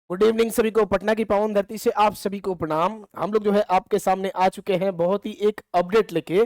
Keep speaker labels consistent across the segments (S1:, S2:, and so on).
S1: Good evening सभी को। पटना की पावन धरती से आप सभी को प्रणाम। हम लोग जो है आपके सामने आ चुके हैं बहुत ही एक अपडेट लेके,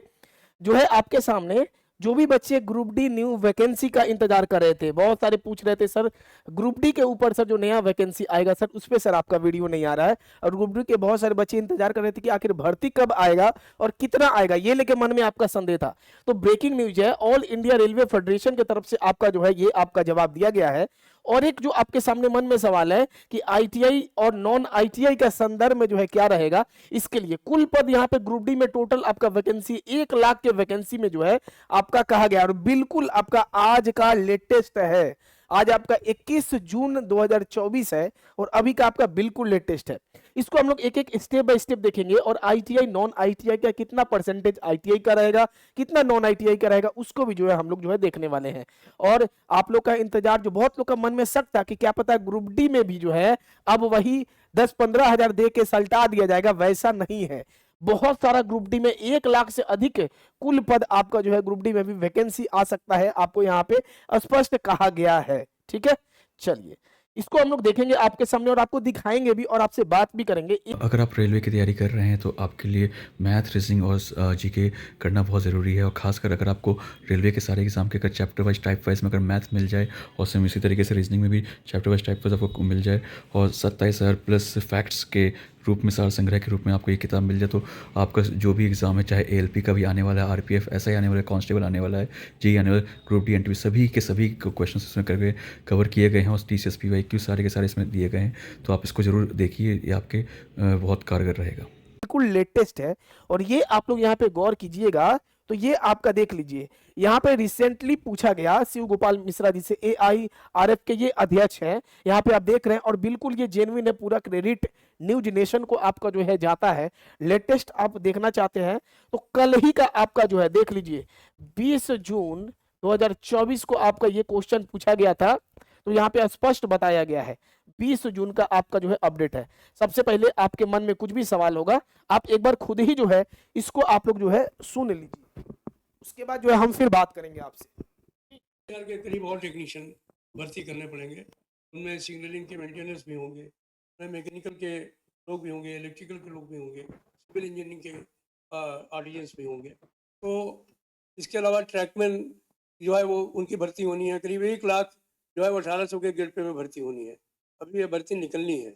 S1: जो है आपके सामने। जो भी बच्चे ग्रुप डी न्यू वैकेंसी का इंतजार कर रहे थे, बहुत सारे पूछ रहे थे सर ग्रुप डी के ऊपर सर जो नया वैकेंसी आएगा सर उस पे सर आपका वीडियो नहीं आ रहा है। और ग्रुप डी के बहुत सारे बच्चे इंतजार कर रहे थे कि आखिर भर्ती कब आएगा और कितना आएगा, ये लेके मन में आपका संदेह था। तो ब्रेकिंग न्यूज है, ऑल इंडिया रेलवे फेडरेशन की तरफ से आपका जो है ये आपका जवाब दिया गया है। और एक जो आपके सामने मन में सवाल है कि आईटीआई और नॉन आईटीआई का संदर्भ में जो है क्या रहेगा, इसके लिए कुल पद यहाँ पे ग्रुप डी में टोटल आपका वैकेंसी 1 लाख के वैकेंसी में जो है आपका कहा गया। और बिल्कुल आपका आज का लेटेस्ट है, आज आपका 21 जून 2024 है और अभी का आपका बिल्कुल लेटेस्ट है। इसको हम लोग एक एक स्टेप बाय स्टेप देखेंगे और आईटीआई नॉन आईटीआई का कितना परसेंटेज आईटीआई का रहेगा, कितना नॉन आईटीआई का रहेगा, उसको भी जो है हम लोग जो है देखने वाले हैं। और आप लोग का इंतजार, जो बहुत लोग का मन में शक था कि क्या पता ग्रुप डी में भी जो है अब वही 10-15 हजार दे के सल्टा दिया जाएगा, वैसा नहीं है। बहुत सारा ग्रुप डी में 1 लाख से अधिक कुल पद आपका जो है ग्रुप डी में भी वैकेंसी आ सकता है, आपको यहाँ पे स्पष्ट कहा गया है। ठीक है, चलिए इसको हम लोग देखेंगे आपके सामने और आपको दिखाएंगे भी और आपसे बात भी करेंगे।
S2: अगर आप रेलवे की तैयारी कर रहे हैं तो आपके लिए मैथ, रीजनिंग और जीके करना बहुत ज़रूरी है। और ख़ासकर अगर आपको रेलवे के सारे एग्जाम के अगर चैप्टर वाइज टाइप वाइज में अगर मैथ मिल जाए और सेम इसी तरीके से रीजनिंग में भी चैप्टर वाइज टाइप वाइज आपको मिल जाए और 27 प्लस फैक्ट्स के रूप में, सार संग्रह के रूप में आपको ये किताब मिल जाए, तो आपका जो भी एग्ज़ाम है, चाहे एएलपी का भी आने वाला है, आरपीएफ ऐसा ही आने वाला है, कांस्टेबल आने वाला है, जेई आने वाला है, ग्रुप डी एनटीपी, सभी के सभी क्वेश्चन इसमें करके कवर किए गए हैं और टीसीएसपी वाईक्यू सारे के सारे इसमें दिए गए हैं। तो आप इसको ज़रूर देखिए, ये आपके बहुत कारगर रहेगा।
S1: बिल्कुल लेटेस्ट है और ये आप लोग यहाँ पे गौर कीजिएगा। तो ये आपका देख लीजिए, यहाँ पे रिसेंटली पूछा गया शिव गोपाल मिश्रा जी से, एआईआरएफ के ये अध्यक्ष हैं, यहाँ पे आप देख रहे हैं। और बिल्कुल ये जेन्युइन है, पूरा क्रेडिट न्यूज नेशन को आपका जो है जाता है। लेटेस्ट आप देखना चाहते हैं तो कल ही का आपका जो है देख लीजिए, 20 जून 2024 को आपका ये क्वेश्चन पूछा गया था। तो यहाँ पे स्पष्ट बताया गया है, 20 जून का आपका जो है अपडेट है। सबसे पहले आपके मन में कुछ भी सवाल होगा, आप एक बार खुद ही जो है इसको आप लोग जो है सुन लीजिए, उसके बाद जो है हम फिर बात करेंगे आपसे।
S3: के करीब और टेक्नीशियन भर्ती करने पड़ेंगे। उनमें सिग्नलिंग के मेंटेनेंस भी होंगे, उनमें मैकेनिकल के लोग भी होंगे, इलेक्ट्रिकल के लोग भी होंगे, सिविल इंजीनियरिंग के आर्टिजन्स भी होंगे। तो इसके अलावा ट्रैकमैन जो है वो उनकी भर्ती होनी है। करीब 1 लाख जो है वो 1800 के ग्रेड पे में भर्ती होनी है। अभी ये भर्ती निकलनी है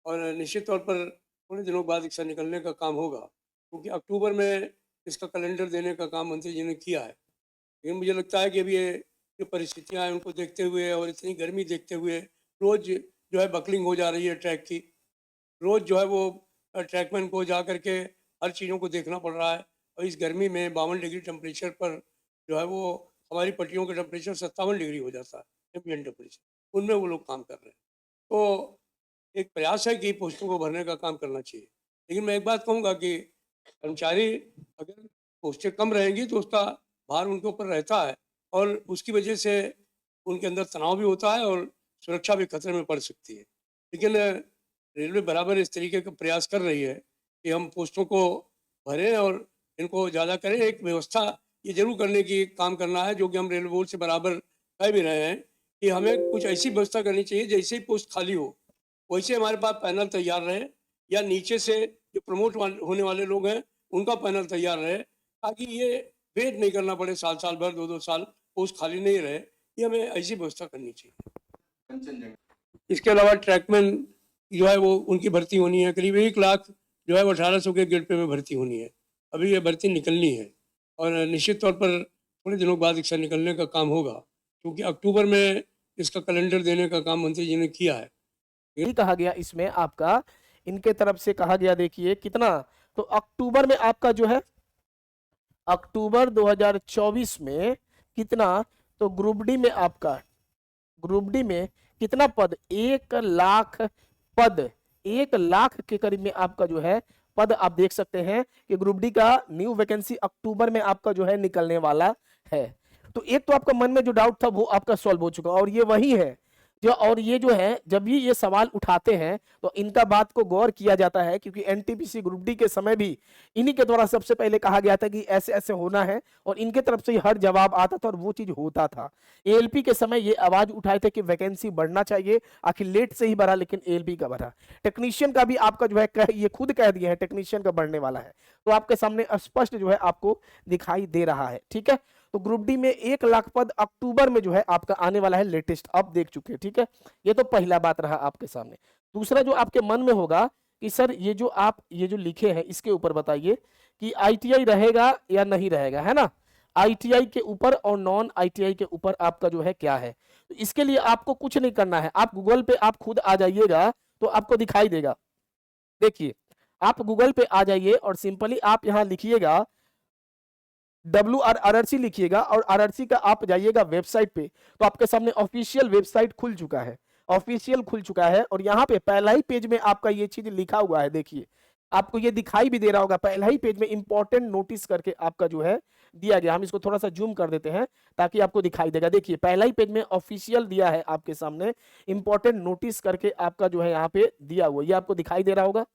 S3: और निश्चित तौर पर थोड़े दिनों बाद इसका निकलने का काम होगा, क्योंकि अक्टूबर में इसका कैलेंडर देने का काम मंत्री जी ने किया है। लेकिन मुझे लगता है कि अभी ये जो परिस्थितियाँ हैं उनको देखते हुए और इतनी गर्मी देखते हुए, रोज़ जो है बकलिंग हो जा रही है ट्रैक की। रोज़ जो है वो ट्रैकमैन को जा कर के हर चीज़ों को देखना पड़ रहा है और इस गर्मी में 52 डिग्री टेम्परेचर पर जो है वो हमारी पटरियों का टेम्परेचर 57 डिग्री हो जाता है, एम्बिएंट टेम्परेचर। उनमें वो लोग काम कर रहे हैं। तो एक प्रयास है कि पोस्टों को भरने का काम करना चाहिए। लेकिन मैं एक बात कहूँगा कि कर्मचारी अगर पोस्टें कम रहेंगी तो उसका भार उनके ऊपर रहता है और उसकी वजह से उनके अंदर तनाव भी होता है और सुरक्षा भी खतरे में पड़ सकती है। लेकिन रेलवे बराबर इस तरीके का प्रयास कर रही है कि हम पोस्टों को भरें और इनको ज़्यादा करें। एक व्यवस्था ये ज़रूर करने की काम करना है, जो कि हम रेलवे बोर्ड से बराबर कह भी रहे हैं कि हमें कुछ ऐसी व्यवस्था करनी चाहिए, जैसे ही पोस्ट खाली हो वैसे हमारे पास पैनल तैयार रहे, या नीचे से जो प्रमोट होने वाले लोग हैं उनका पैनल तैयार रहे, ताकि ये वेट नहीं करना पड़े साल भर, 2-2 साल पोस्ट खाली नहीं रहे। ये हमें ऐसी व्यवस्था करनी चाहिए। इसके अलावा ट्रैकमैन जो है वो उनकी भर्ती होनी है। करीब 1 लाख जो है वो 1800 के ग्रेड पे में भर्ती होनी है। अभी ये भर्ती निकलनी है और निश्चित तौर पर थोड़े दिनों बाद इसका निकलने का काम होगा, क्योंकि अक्टूबर में इसका कैलेंडर देने का काम मंत्री जी ने किया है।
S1: यही कहा गया इसमें आपका, इनके तरफ से कहा गया, देखिए कितना, तो अक्टूबर में आपका जो है अक्टूबर 2024 में कितना, तो ग्रुप डी में आपका, ग्रुप डी में कितना पद, 1 लाख पद, 1 लाख के करीब में आपका जो है पद आप देख सकते हैं कि ग्रुप डी का न्यू वैकेंसी अक्टूबर में आपका जो है निकलने वाला है। तो एक तो आपका मन में जो डाउट था वो आपका सॉल्व हो चुका और ये वही है जो और ये जो है जब भी ये सवाल उठाते हैं तो इनका बात को गौर किया जाता है, क्योंकि एनटीपीसी ग्रुप डी के समय भी इन्हीं के द्वारा सबसे पहले कहा गया था कि ऐसे ऐसे होना है, और इनके तरफ से हर जवाब आता था और वो चीज होता था। एएलपी के समय ये आवाज उठाए थे कि वैकेंसी बढ़ना चाहिए, आखिर लेट से ही बढ़ा लेकिन एएलपी का बढ़ा। टेक्नीशियन का भी आपका जो है ये खुद कह दिए हैं टेक्नीशियन का बढ़ने वाला है, तो आपके सामने स्पष्ट जो है आपको दिखाई दे रहा है। ठीक है, तो ग्रुप डी में 1 लाख पद अक्टूबर में जो है आपका आने वाला है, लेटेस्ट आप देख चुके हैं। ठीक है, ये तो पहला बात रहा आपके सामने। दूसरा जो आपके मन में होगा कि सर ये जो आप ये जो लिखे हैं इसके ऊपर बताइए कि आईटीआई रहेगा या नहीं रहेगा, है ना। आईटीआई के ऊपर और नॉन आईटीआई के ऊपर आपका जो है क्या है, तो इसके लिए आपको कुछ नहीं करना है, आप गूगल पे आप खुद आ जाइएगा तो आपको दिखाई देगा। देखिए, आप गूगल पे आ जाइए और सिंपली आप यहां लिखिएगा WRRC लिखिएगा और आरआरसी का आप जाइएगा वेबसाइट पे, तो आपके सामने ऑफिशियल वेबसाइट खुल चुका है, ऑफिशियल खुल चुका है। और यहाँ पे पहला ही पेज में आपका ये चीज लिखा हुआ है, देखिए आपको ये दिखाई भी दे रहा होगा, पहला ही पेज में इंपॉर्टेंट नोटिस करके आपका जो है दिया गया। हम इसको थोड़ा सा जूम कर देते हैं ताकि आपको दिखाई देगा। देखिए पहला ही पेज में ऑफिशियल दिया है आपके सामने, इंपॉर्टेंट नोटिस करके आपका जो है यहाँ पे दिया हुआ, ये आपको दिखाई दे रहा होगा।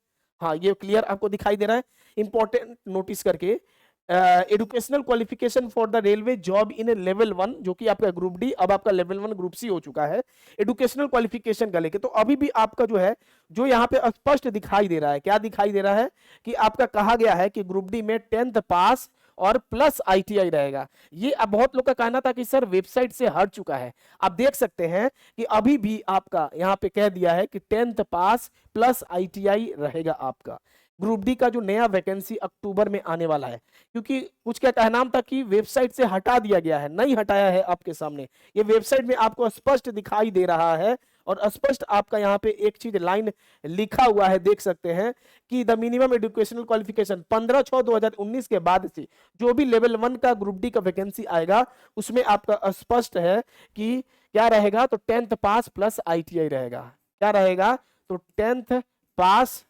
S1: हाँ, ये क्लियर आपको दिखाई दे रहा है, इंपॉर्टेंट नोटिस करके educational qualification for the railway job in level 1, जो कि आपका ग्रुप डी अब आपका लेवल 1 ग्रुप सी हो चुका है, एजुकेशनल क्वालिफिकेशन का लेके। तो अभी भी आपका जो है जो यहाँ पे स्पष्ट दिखाई दे रहा है, क्या दिखाई दे रहा है कि आपका कहा गया है कि ग्रुप डी में 10th पास और प्लस आईटीआई रहेगा। ये अब बहुत लोग का कहना था कि सर वेबसाइट से हट चुका है, आप देख सकते हैं कि अभी भी आपका यहाँ पे कह दिया है कि 10th पास प्लस आईटीआई रहेगा आपका। ग्रुप डी का जो नया वैकेंसी अक्टूबर में आने वाला है, क्योंकि कुछ क्या कहना था कि वेबसाइट से हटा दिया गया है, नहीं हटाया है आपके सामने, ये वेबसाइट में आपको स्पष्ट दिखाई दे रहा है। और स्पष्ट आपका यहाँ पे एक चीज लाइन लिखा हुआ है, देख सकते हैं कि द मिनिमम एजुकेशनल क्वालिफिकेशन 15/6/2019 के बाद से जो भी लेवल 1 का ग्रुप डी का वैकेंसी आएगा उसमें आपका स्पष्ट है कि क्या रहेगा, तो 10th पास प्लस आईटीआई रहेगा। क्या रहेगा, तो 10th पास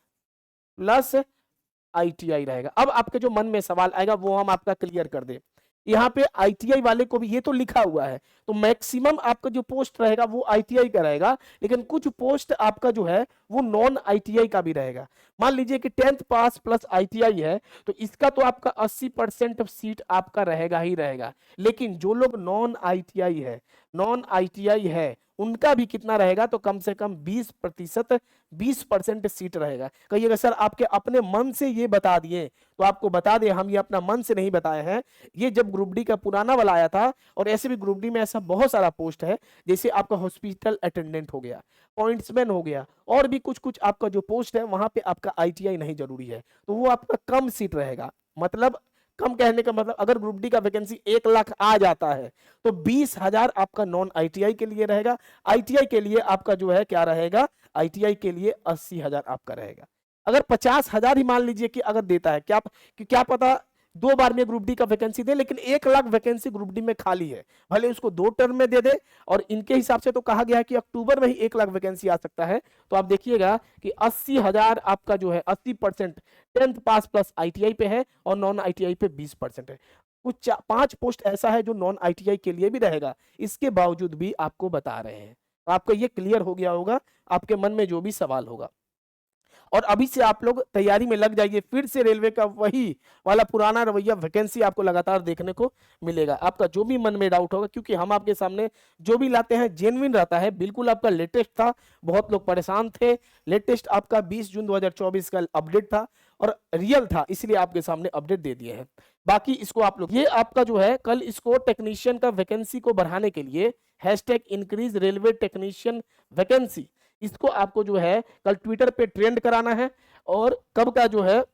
S1: प्लस आईटीआई रहेगा। अब आपके जो मन में सवाल आएगा वो हम आपका क्लियर कर दे। यहाँ पे आईटीआई वाले को भी ये तो लिखा हुआ है, तो मैक्सिमम आपका जो पोस्ट रहेगा वो आईटीआई का रहेगा, लेकिन कुछ पोस्ट आपका जो है वो नॉन आईटीआई का भी रहेगा। मान लीजिए कि 10th पास प्लस आईटीआई है, तो इसका तो आपका 80% सीट आपका रहेगा ही रहेगा। लेकिन जो लोग नॉन आईटीआई है उनका भी कितना रहेगा, तो कम से कम 20% सीट रहेगा। कहिएगा सर आपके अपने मन से ये बता दिए, तो आपको बता दें हम ये अपना मन से नहीं बताए हैं। ये जब ग्रुप डी का पुराना वाला आया था, और ऐसे भी ग्रुप डी में ऐसा बहुत सारा पोस्ट है, जैसे आपका हॉस्पिटल अटेंडेंट हो गया, पॉइंट्समैन हो गया, और भी कुछ कुछ आपका जो पोस्ट है वहां पे आपका आईटीआई नहीं जरूरी है, तो वो आपका कम सीट रहेगा। मतलब कम कहने का मतलब अगर ग्रुप डी का वैकेंसी 1 लाख आ जाता है तो 20,000 आपका नॉन आईटीआई के लिए रहेगा, आईटीआई के लिए आपका जो है क्या रहेगा, आईटीआई के लिए 80,000 आपका रहेगा। अगर 50,000 ही मान लीजिए कि अगर देता है, क्या पता 2 बार में ग्रुप डी का वैकेंसी दे, लेकिन 1 लाख वैकेंसी ग्रुप डी में खाली है, भले उसको 2 टर्म में दे दे। और इनके हिसाब से तो कहा गया है कि अक्टूबर में ही 1 लाख वैकेंसी आ सकता है। तो आप देखिएगा कि 80,000 आपका जो है 80% 10th पास प्लस आईटीआई पे है और नॉन आईटीआई पे 20% है। कुछ 5 पोस्ट ऐसा है जो नॉन आईटीआई के लिए भी रहेगा, इसके बावजूद भी आपको बता रहे हैं। तो आपको ये क्लियर हो गया होगा, आपके मन में जो भी सवाल होगा। और अभी से आप लोग तैयारी में लग जाइए, फिर से रेलवे का वही वाला पुराना रवैया वैकेंसी आपको लगातार देखने को मिलेगा। आपका जो भी मन में डाउट होगा, क्योंकि हम आपके सामने जो भी लाते हैं जेन्युइन रहता है, बिल्कुल आपका लेटेस्ट था। बहुत लोग परेशान थे, लेटेस्ट आपका 20 जून 2024 का अपडेट था और रियल था, इसलिए आपके सामने अपडेट दे दिए हैं। बाकी इसको आप लोग ये आपका जो है कल इसको टेक्नीशियन का वैकेंसी को बढ़ाने के लिए #increase रेलवे टेक्नीशियन वैकेंसी, इसको आपको जो है कल ट्विटर पे ट्रेंड कराना है। और कब का जो है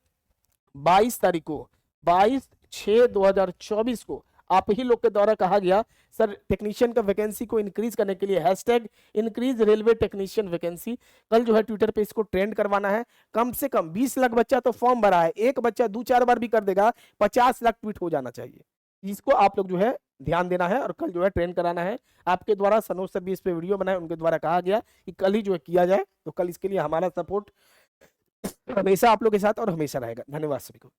S1: 22 तारीख को 22/6/2024 को आप ही लोग के द्वारा कहा गया सर टेक्नीशियन का वैकेंसी को इंक्रीज करने के लिए #increase रेलवे टेक्नीशियन वैकेंसी, कल जो है ट्विटर पे इसको ट्रेंड करवाना है। कम से कम 20 लाख बच्चा तो फॉर्म भरा है, एक बच्चा 2-4 बार भी कर देगा, 50 लाख ट्वीट हो जाना चाहिए। इसको आप लोग जो है ध्यान देना है और कल जो है ट्रेंड कराना है। आपके द्वारा सनोज सर भी इस पे वीडियो बनाए, उनके द्वारा कहा गया कि कल ही जो है किया जाए, तो कल इसके लिए हमारा सपोर्ट हमेशा आप लोग के साथ और हमेशा रहेगा। धन्यवाद सभी को।